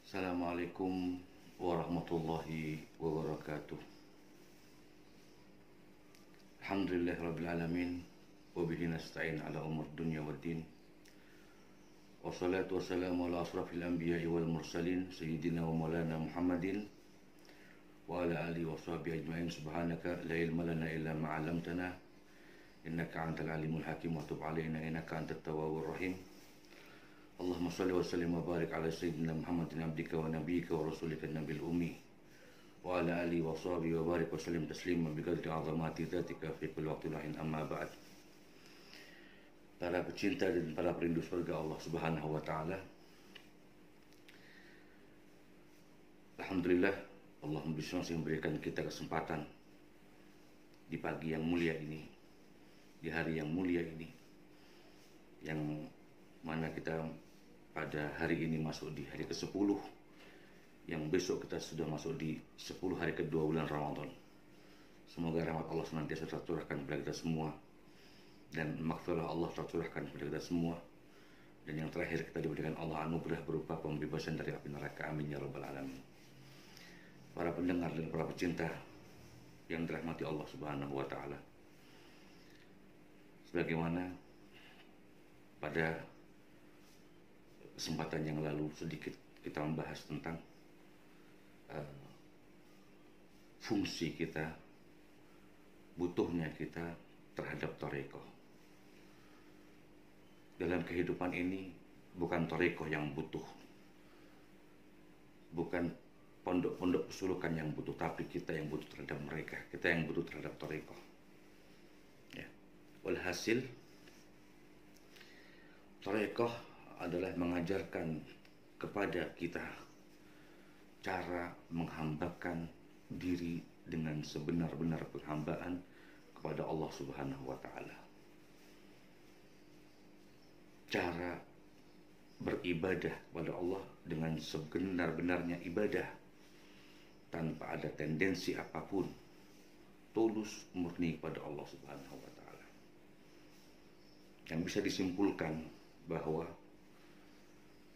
Assalamualaikum warahmatullahi wabarakatuh. Alhamdulillahirrabbilalamin. Wabihi nasta'in ala umur dunya waddin. Wassalatu wassalamu ala asrafil anbiya'i wal mursalin Sayyidina wa maulana Muhammadin wa ala alihi wa sahbihi ajma'in. Subhanaka la ilma lana illa ma'alamtana innaka antal alimul hakim wa tub alaina innaka antat tawwabur rahim. Allahumma salli wa sallim wa barik ala Sayyidina Muhammadin abdika wa nabiyyika wa rasulika nabil ummi wa ala alihi wa sahbihi wa barik wa sallim taslima bi qadri azamati dzatika fi kulli waqtin lahin amma ba'd. Para pecinta dan para perindu surga Allah Subhanahu wa taala, alhamdulillah Allah bisa memberikan kita kesempatan di pagi yang mulia ini, di hari yang mulia ini, yang mana kita pada hari ini masuk di hari ke-10, yang besok kita sudah masuk di 10 hari kedua bulan Ramadan. Semoga rahmat Allah senantiasa tercurahkan kepada kita semua, dan maghfirah Allah tercurahkan kepada kita semua, dan yang terakhir kita diberikan Allah anugerah berupa pembebasan dari api neraka. Amin ya rabbal alamin. Para pendengar dan para pecinta yang dirahmati Allah Subhanahu wa taala, sebagaimana pada kesempatan yang lalu sedikit kita membahas tentang fungsi kita, butuhnya kita terhadap thariqah. Dalam kehidupan ini bukan thariqah yang butuh, bukan pondok-pondok pesulukan yang butuh, tapi kita yang butuh terhadap mereka, kita yang butuh terhadap thariqah. Ya. Walhasil, thariqah adalah mengajarkan kepada kita cara menghambakan diri dengan sebenar-benar penghambaan kepada Allah Subhanahu wa taala. Cara beribadah kepada Allah dengan sebenar-benarnya ibadah, tanpa ada tendensi apapun, tulus murni kepada Allah Subhanahu wa taala. Yang bisa disimpulkan bahwa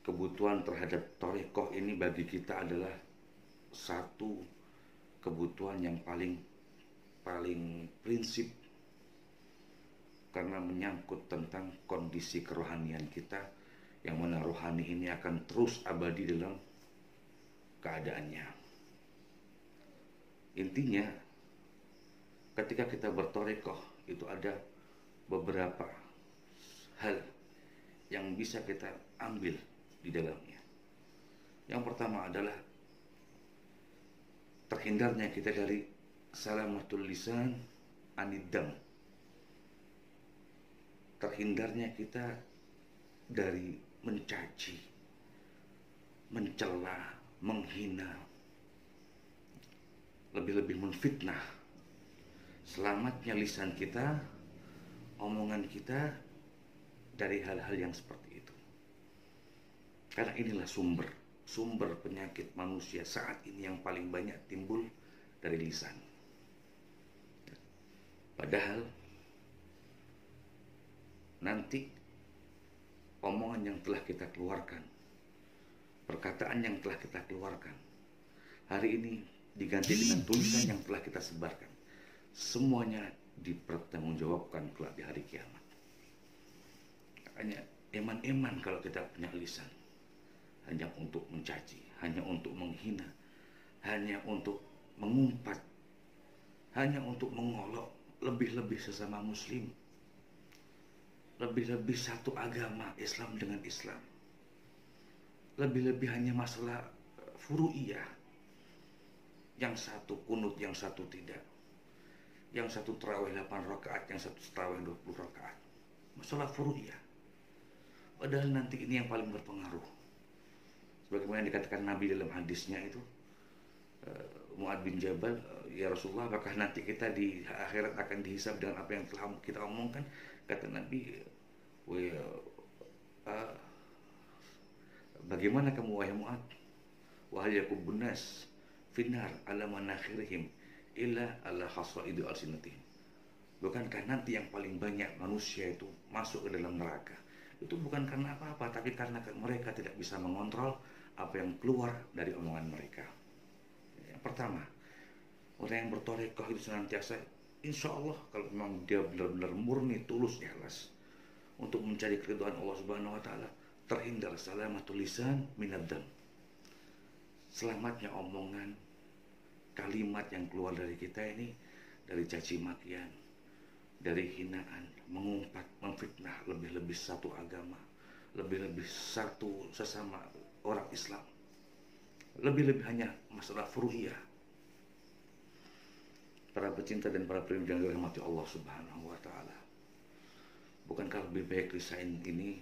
kebutuhan terhadap thariqah ini bagi kita adalah satu kebutuhan yang paling prinsip, karena menyangkut tentang kondisi kerohanian kita, yang mana rohani ini akan terus abadi dalam keadaannya. Intinya, ketika kita berthariqah itu ada beberapa hal yang bisa kita ambil di dalamnya. Yang pertama adalah terhindarnya kita dari salamatul lisan anidam. Terhindarnya kita dari mencaci, mencela, menghina, lebih-lebih menfitnah. Selamatnya lisan kita, omongan kita dari hal-hal yang seperti itu. Karena inilah sumber penyakit manusia saat ini yang paling banyak timbul dari lisan. Padahal nanti omongan yang telah kita keluarkan, perkataan yang telah kita keluarkan, hari ini diganti dengan tulisan yang telah kita sebarkan. Semuanya dipertanggungjawabkan kelak di hari kiamat. Makanya eman-eman kalau kita punya lisan hanya untuk mencaci, hanya untuk menghina, hanya untuk mengumpat, hanya untuk mengolok, lebih-lebih sesama muslim, lebih-lebih satu agama Islam dengan Islam, lebih-lebih hanya masalah furu'iyah, yang satu kunut, yang satu tidak, yang satu tarawih 8 rakaat, yang satu tarawih 20 rakaat, masalah furu'iyah. Padahal nanti ini yang paling berpengaruh. Sebagaimana dikatakan Nabi dalam hadisnya itu, Mu'ad bin Jabal, ya Rasulullah, apakah nanti kita di akhirat akan dihisab dengan apa yang telah kita omongkan? Kata Nabi, bagaimana kamu wahai Mu'ad? Wahal yakubun nas finnar ala manakhirihim illa ala hasaidu alsinatihim. Bukankah nanti yang paling banyak manusia itu masuk ke dalam neraka? Itu bukan karena apa-apa, tapi karena mereka tidak bisa mengontrol apa yang keluar dari omongan mereka. Yang pertama, orang yang bertorekoh itu senantiasa, insya Allah kalau memang dia benar-benar murni, tulus, ikhlas untuk mencari keridhaan Allah Subhanahu wa taala, terhindar salamatul lisan minad dam. Selamatnya omongan, kalimat yang keluar dari kita ini dari caci makian, dari hinaan, mengumpat, memfitnah lebih-lebih satu agama, lebih-lebih satu sesama orang Islam, lebih-lebih hanya masalah furu'iyah. Para pecinta dan para pemirsa yang dirahmati Allah Subhanahu wa taala, bukankah lebih baik lisan ini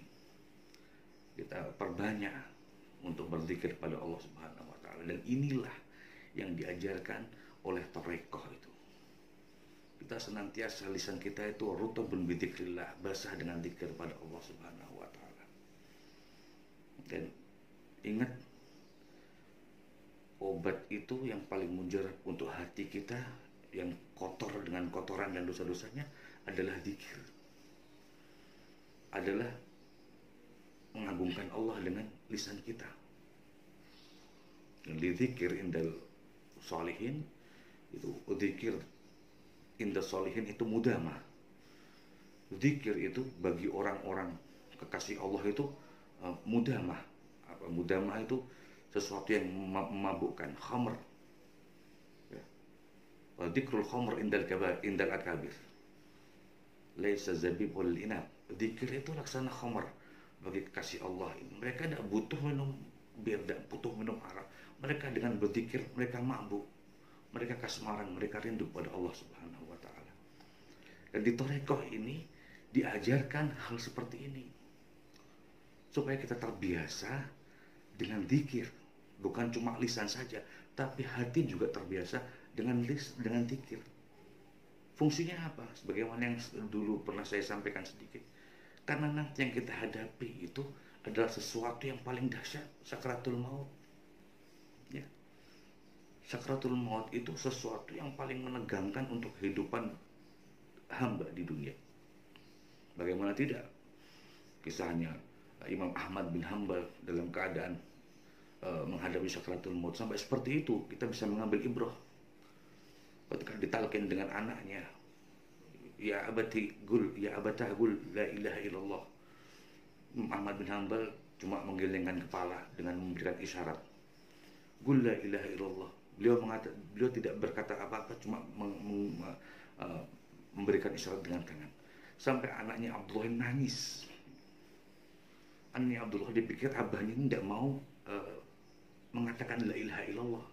kita perbanyak untuk berzikir pada Allah Subhanahu wa taala? Dan inilah yang diajarkan oleh tarekoh itu. Kita senantiasa lisan kita itu rutubun bidzikrillah, basah dengan zikir pada Allah Subhanahu wa taala. Dan ingat, obat itu yang paling mujarab untuk hati kita yang kotor dengan kotoran dan dosa-dosanya adalah zikir. Adalah mengagungkan Allah dengan lisan kita. Dan zikir indal sholihin itu, zikir inda sholihin itu mudamah. Zikir itu bagi orang-orang kekasih Allah itu mudamah. Mudamah itu sesuatu yang memabukkan, khamr. Dzikrul khamr indal akabir laisa zabibul inab. Zikir itu laksana khamr bagi kekasih Allah. Mereka tidak butuh minum bir, tidak butuh minum arak. Mereka dengan berzikir mereka mabuk, mereka kasmaran, mereka rindu pada Allah Subhanahu wa taala. Dan di tarekoh ini diajarkan hal seperti ini supaya kita terbiasa dengan zikir, bukan cuma lisan saja, tapi hati juga terbiasa dengan zikir. Fungsinya apa? Sebagaimana yang dulu pernah saya sampaikan sedikit. Karena nanti yang kita hadapi itu adalah sesuatu yang paling dahsyat, sakratul maut. Ya. Sakratul maut itu sesuatu yang paling menegangkan untuk kehidupan hamba di dunia. Bagaimana tidak? Kisahnya Imam Ahmad bin Hanbal dalam keadaan menghadapi sakratul maut sampai seperti itu, kita bisa mengambil ibrah. Ketika ditalkin dengan anaknya, ya abati gul, ya abatah gul, la ilaha illallah. Ahmad bin Hanbal cuma menggelengkan kepala dengan memberikan isyarat, gul la ilaha illallah. Beliau tidak berkata apa-apa, cuma memberikan isyarat dengan tangan. Sampai anaknya Abdullah nangis. Anaknya Abdullah dipikir abahnya ini tidak mau mengatakan la ilaha illallah.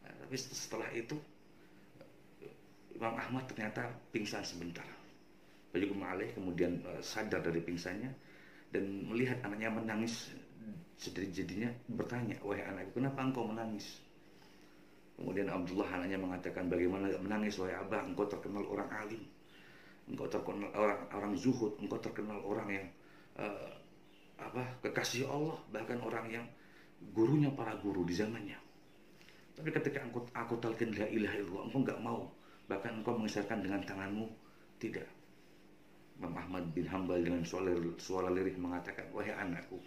Tapi setelah itu Imam Ahmad ternyata pingsan sebentar. Baju alaih kemudian sadar dari pingsannya dan melihat anaknya menangis sejadi-jadinya, bertanya, wahai anakku, kenapa engkau menangis? Kemudian Abdullah anaknya mengatakan, bagaimana menangis wahai abah, engkau terkenal orang alim, engkau terkenal orang zuhud, engkau terkenal orang yang kekasih Allah, bahkan orang yang gurunya para guru di zamannya. Tapi ketika aku talqin la ilaha illallah, engkau enggak mau, bahkan engkau mengisyaratkan dengan tanganmu, tidak. Imam Ahmad bin Hanbal dengan suara lirih mengatakan, wahai anakku,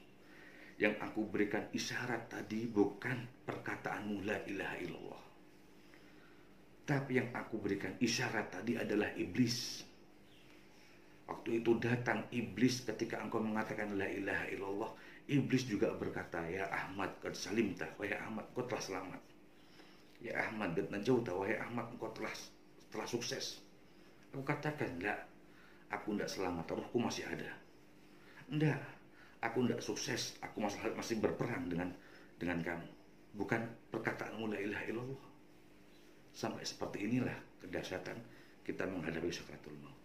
yang aku berikan isyarat tadi bukan perkataanmu la ilaha illallah, tapi yang aku berikan isyarat tadi adalah iblis. Waktu itu datang iblis ketika engkau mengatakan la ilaha illallah. Iblis juga berkata, ya Ahmad qad salimta, wahai Ahmad, engkau telah selamat. Ya Ahmad qad najauta, wahai Ahmad, engkau telah sukses. Aku katakan, enggak, aku tidak selamat, rohku masih ada. Enggak, aku tidak sukses, aku masih berperang dengan kamu. Bukan perkataanmu la ilaha illallah. Sampai seperti inilah kedahsyatan kita menghadapi sakratul maut.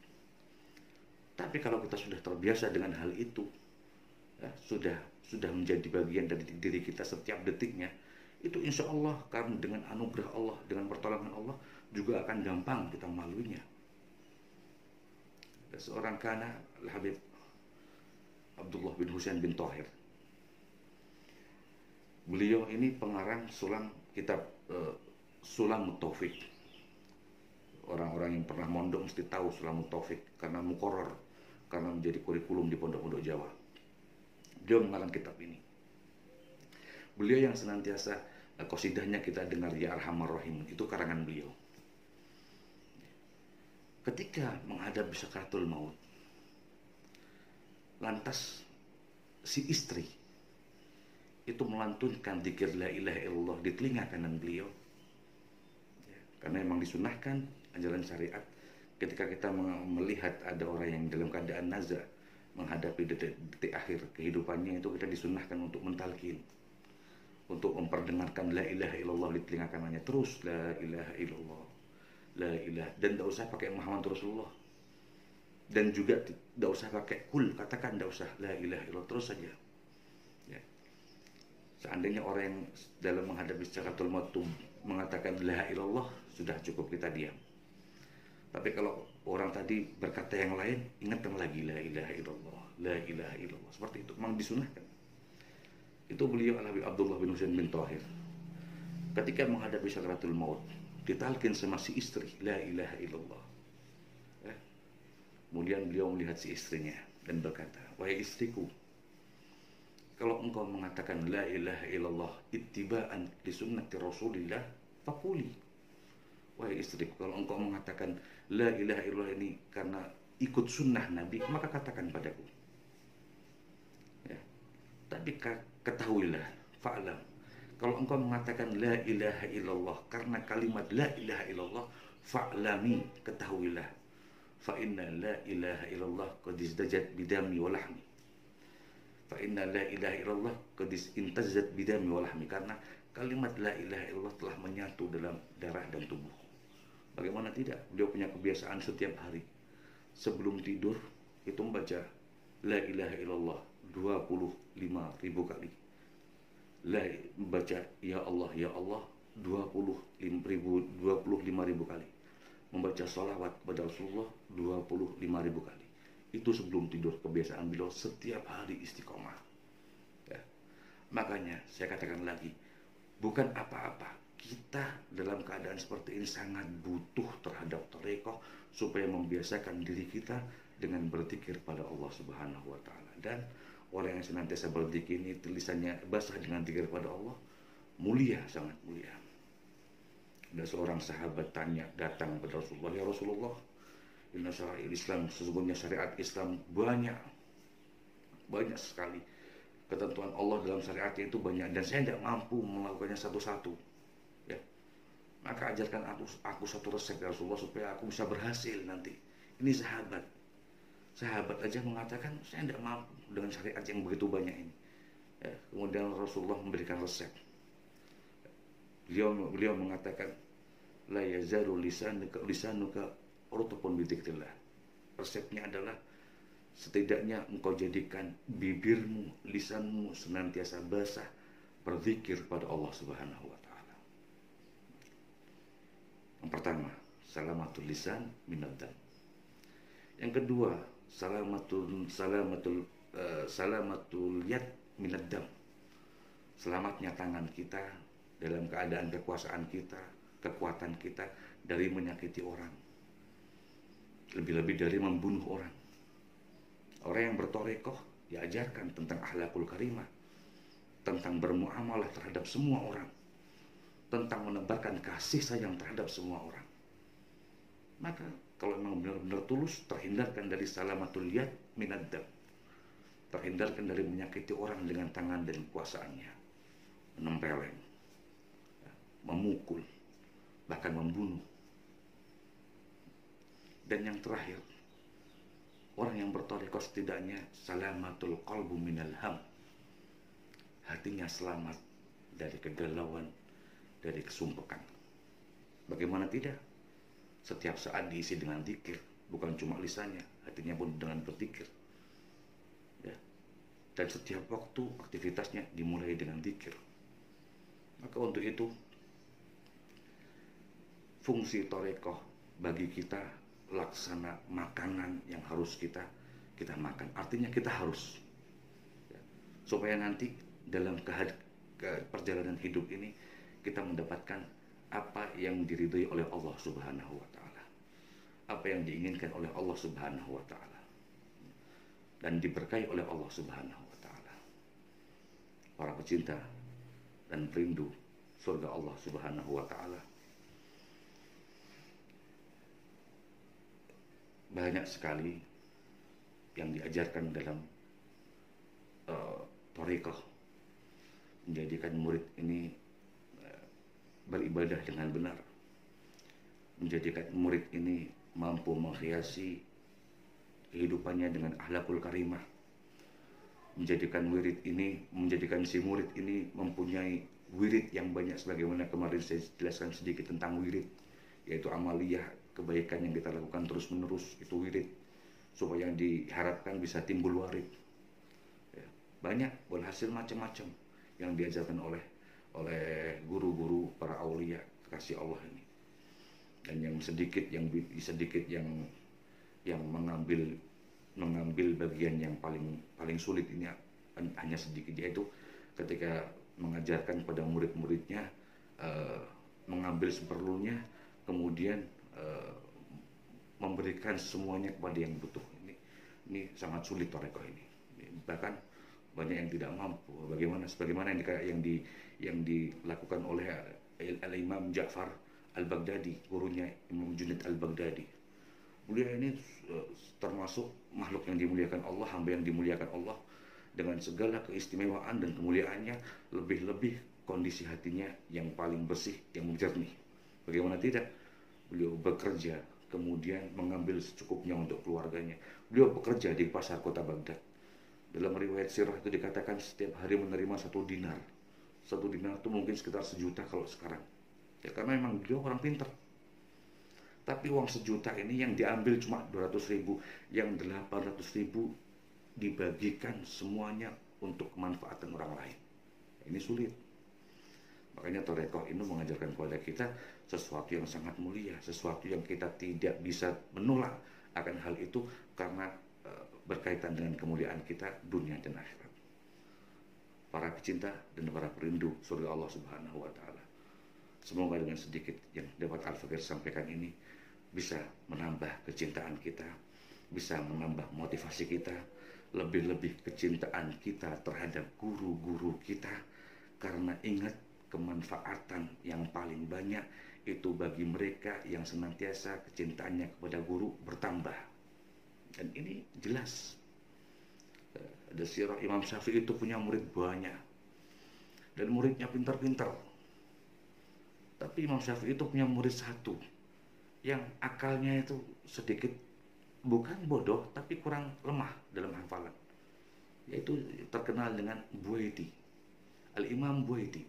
Tapi kalau kita sudah terbiasa dengan hal itu, ya, sudah menjadi bagian dari diri kita setiap detiknya, itu insya Allah karena dengan anugerah Allah, dengan pertolongan Allah juga akan gampang kita melaluinya. Ada seorang kana Habib Abdullah bin Husain bin Thahir. Beliau ini pengarang kitab Sulamut Taufik. Orang-orang yang pernah mondok mesti tahu Sulamut Taufik karena muqarrar, karena menjadi kurikulum di pondok-pondok Jawa. Dia mengarang kitab ini. Beliau yang senantiasa qasidahnya kita dengar, Ya Arhamar Rahim, itu karangan beliau. Ketika menghadapi sakaratul maut, lantas si istri itu melantunkan dzikir la ilaha illallah di telinga kanan beliau. Karena memang disunahkan ajaran syariat ketika kita melihat ada orang yang dalam keadaan naza menghadapi detik akhir kehidupannya, itu kita disunahkan untuk mentalkin, untuk memperdengarkan la ilaha illallah di telinga kanannya terus, la ilaha illallah, la ilaha, dan tidak usah pakai Muhammad Rasulullah, dan juga tidak usah pakai kul, katakan tidak usah, la ilaha illallah terus saja. Ya. Seandainya orang yang dalam menghadapi sakaratul maut mengatakan la ilaha illallah, sudah cukup kita diam. Tapi kalau orang tadi berkata yang lain, ingatkan lagi la ilaha illallah, la ilaha illallah. Seperti itu, memang disunahkan. Itu beliau Al-Habib Abdullah bin Husain bin Thahir. Ketika menghadapi sakaratul maut, ditalkin sama si istri, la ilaha illallah. Kemudian beliau melihat si istrinya dan berkata, wahai istriku, kalau engkau mengatakan la ilaha illallah ittiba'an li sunnati Rasulillah, faquli. Wahai istriku, kalau engkau mengatakan la ilaha illallah ini karena ikut sunnah Nabi, maka katakan padaku. Ya. Tapi ketahuilah, fa'lam, kalau engkau mengatakan la ilaha illallah karena kalimat la ilaha illallah, fa'lami, ketahuilah, fa inna la ilaha illallah qad izdajat bidami wa lahmi. Fa inna la ilaha illallah qad intazat bidami wa lahmi, karena kalimat la ilaha illallah telah menyatu dalam darah dan tubuh. Bagaimana tidak? Beliau punya kebiasaan setiap hari sebelum tidur itu membaca la ilaha illallah 25.000 kali. Membaca ya Allah 25.000 kali. Membaca sholawat kepada Rasulullah 25.000 kali. Itu sebelum tidur, kebiasaan beliau setiap hari istiqomah. Ya. Makanya saya katakan lagi, bukan apa-apa, kita dalam keadaan seperti ini sangat butuh terhadap tarekoh supaya membiasakan diri kita dengan berzikir pada Allah Subhanahu wa Ta'ala. Dan orang yang senantiasa berzikir ini tulisannya basah dengan zikir pada Allah, mulia, sangat mulia. Ada seorang sahabat datang kepada Rasulullah, ya Rasulullah, inna syariat Islam, sesungguhnya syariat Islam banyak sekali ketentuan Allah dalam syariatnya itu banyak, dan saya tidak mampu melakukannya satu-satu. Ya. Maka ajarkan aku satu resep ya Rasulullah supaya aku bisa berhasil nanti. Ini sahabat aja mengatakan saya tidak mampu dengan syariat yang begitu banyak ini. Ya. Kemudian Rasulullah memberikan resep. Beliau mengatakan la yazalu lisanuka urtubun bidzikrillah. Resepnya adalah setidaknya engkau jadikan bibirmu, lisanmu senantiasa basah berzikir pada Allah Subhanahu wa Ta'ala. Yang pertama, salamatul lisan minaddan. Yang kedua, salamatul yad minaddam. Selamatnya tangan kita dalam keadaan kekuasaan kita, kekuatan kita dari menyakiti orang, lebih-lebih dari membunuh orang. Orang yang bertorekoh diajarkan tentang akhlakul karimah, tentang bermuamalah terhadap semua orang, tentang menebarkan kasih sayang terhadap semua orang. Maka kalau memang benar-benar tulus, terhindarkan dari salamatul yad minaddam, terhindarkan dari menyakiti orang dengan tangan dan kuasaannya, menempeleng, memukul, bahkan membunuh. Dan yang terakhir, orang yang bertarekat setidaknya salamatul qalbu minal ham, hatinya selamat dari kegalauan, dari kesumpekan. Bagaimana tidak? Setiap saat diisi dengan zikir, bukan cuma lisannya, hatinya pun dengan berzikir. Ya. Dan setiap waktu aktivitasnya dimulai dengan zikir. Maka untuk itu, fungsi tarekoh bagi kita laksana makanan yang harus kita makan. Artinya kita harus, ya, supaya nanti dalam perjalanan hidup ini kita mendapatkan apa yang diridhai oleh Allah Subhanahu wa Ta'ala, apa yang diinginkan oleh Allah Subhanahu wa Ta'ala, dan diberkahi oleh Allah Subhanahu wa Ta'ala. Para pecinta dan perindu surga Allah Subhanahu wa taala. Banyak sekali yang diajarkan dalam thariqah, menjadikan murid ini beribadah dengan benar, menjadikan murid ini mampu menghiasi kehidupannya dengan akhlakul karimah, menjadikan si murid ini mempunyai wirid yang banyak, sebagaimana kemarin saya jelaskan sedikit tentang wirid, yaitu amaliyah kebaikan yang kita lakukan terus menerus, itu wirid, supaya yang diharapkan bisa timbul warid. Ya, banyak berhasil macam-macam yang diajarkan oleh guru-guru para aulia kasih Allah ini. Dan yang sedikit yang mengambil bagian yang paling sulit ini hanya sedikit, yaitu ketika mengajarkan pada murid-muridnya mengambil seperlunya, kemudian memberikan semuanya kepada yang butuh. Ini sangat sulit thariqah ini. Bahkan banyak yang tidak mampu. Sebagaimana yang dilakukan oleh Al-Imam Ja'far Al-Baghdadi, gurunya Imam Junaid Al-Baghdadi. Beliau ini termasuk makhluk yang dimuliakan Allah, hamba yang dimuliakan Allah, dengan segala keistimewaan dan kemuliaannya, lebih-lebih kondisi hatinya yang paling bersih, yang jernih. Bagaimana tidak? Beliau bekerja, kemudian mengambil secukupnya untuk keluarganya. Beliau bekerja di pasar kota Baghdad. Dalam riwayat sirah itu dikatakan setiap hari menerima 1 dinar. 1 dinar itu mungkin sekitar 1 juta kalau sekarang. Ya, karena memang beliau orang pintar. Tapi uang 1 juta ini yang diambil cuma 200.000, yang 800.000 dibagikan semuanya untuk kemanfaatan orang lain. Ini sulit. Makanya thariqah ini mengajarkan kepada kita sesuatu yang sangat mulia, sesuatu yang kita tidak bisa menolak akan hal itu, karena berkaitan dengan kemuliaan kita dunia dan akhirat. Para pecinta dan para perindu surga Allah Subhanahu wa taala, semoga dengan sedikit yang dapat Al-Fakir sampaikan ini bisa menambah kecintaan kita, bisa menambah motivasi kita, lebih-lebih kecintaan kita terhadap guru-guru kita. Karena ingat, kemanfaatan yang paling banyak itu bagi mereka yang senantiasa kecintaannya kepada guru bertambah. Dan ini jelas. Ada sirah Imam Syafi'i itu punya murid banyak, dan muridnya pintar-pintar. Tapi Imam Syafi'i itu punya murid satu yang akalnya itu sedikit, bukan bodoh, tapi kurang lemah dalam hafalan, yaitu terkenal dengan Buaiti, Al-Imam Buaiti.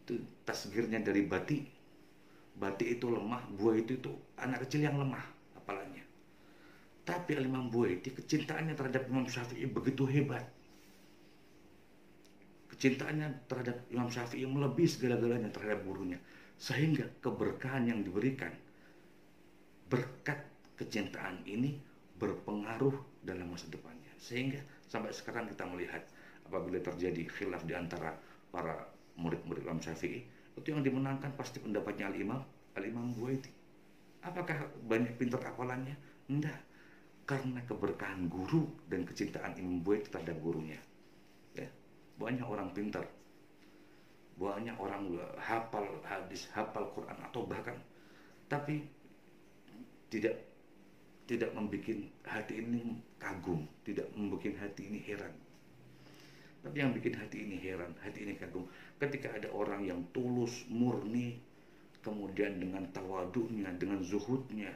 Itu tasgirnya dari bati. Bati itu lemah, Buaiti itu anak kecil yang lemah hafalannya. Tapi Al-Imam Buaiti kecintaannya terhadap Imam Syafi'i begitu hebat. Kecintaannya terhadap Imam Syafi'i melebihi segala-galanya terhadap gurunya, sehingga keberkahan yang diberikan, berkat kecintaan ini berpengaruh dalam masa depannya. Sehingga sampai sekarang kita melihat apabila terjadi khilaf di antara para murid-murid Imam Syafi'i, itu yang dimenangkan pasti pendapatnya Al-Imam Buaiti. Apakah banyak pintar hafalannya? Enggak. Karena keberkahan guru dan kecintaan Imam Buaiti terhadap gurunya. Ya, banyak orang pintar, banyak orang hafal hadis, hafal Quran, atau bahkan, tapi tidak membuat hati ini kagum, tidak membuat hati ini heran. Tapi yang bikin hati ini heran, hati ini kagum, ketika ada orang yang tulus, murni, kemudian dengan tawadunya, dengan zuhudnya,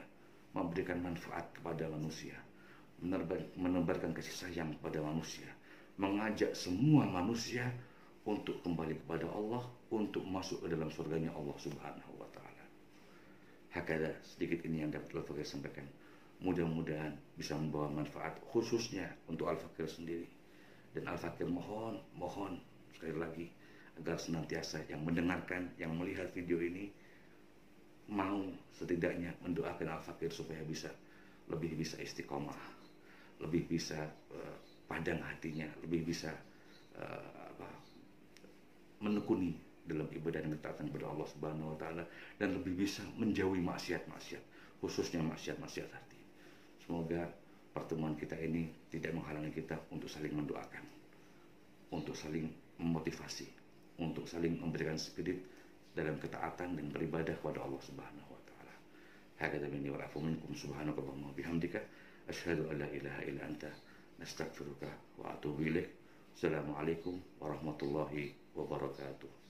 memberikan manfaat kepada manusia, menebarkan kasih sayang kepada manusia, mengajak semua manusia untuk kembali kepada Allah, untuk masuk ke dalam surganya Allah Subhanahu wa taala. Hakada sedikit ini yang dapat Al-Fakir sampaikan. Mudah-mudahan bisa membawa manfaat khususnya untuk Al-Fakir sendiri. Dan Al-Fakir mohon sekali lagi agar senantiasa yang mendengarkan, yang melihat video ini mau setidaknya mendoakan Al-Fakir supaya lebih bisa istiqomah, lebih bisa padang hatinya, lebih bisa menekuni dalam ibadah dan ketaatan kepada Allah Subhanahu wa taala, dan lebih bisa menjauhi maksiat-maksiat, khususnya maksiat-maksiat hati. Semoga pertemuan kita ini tidak menghalangi kita untuk saling mendoakan, untuk saling memotivasi, untuk saling memberikan spirit dalam ketaatan dan beribadah kepada Allah Subhanahu wa taala. Hakadha minni wa afu minkum subhanakallahumma bihamdika asyhadu an la ilaha illa anta nastaghfiruka wa atubu ilaik. Assalamualaikum warahmatullahi wabarakatuh.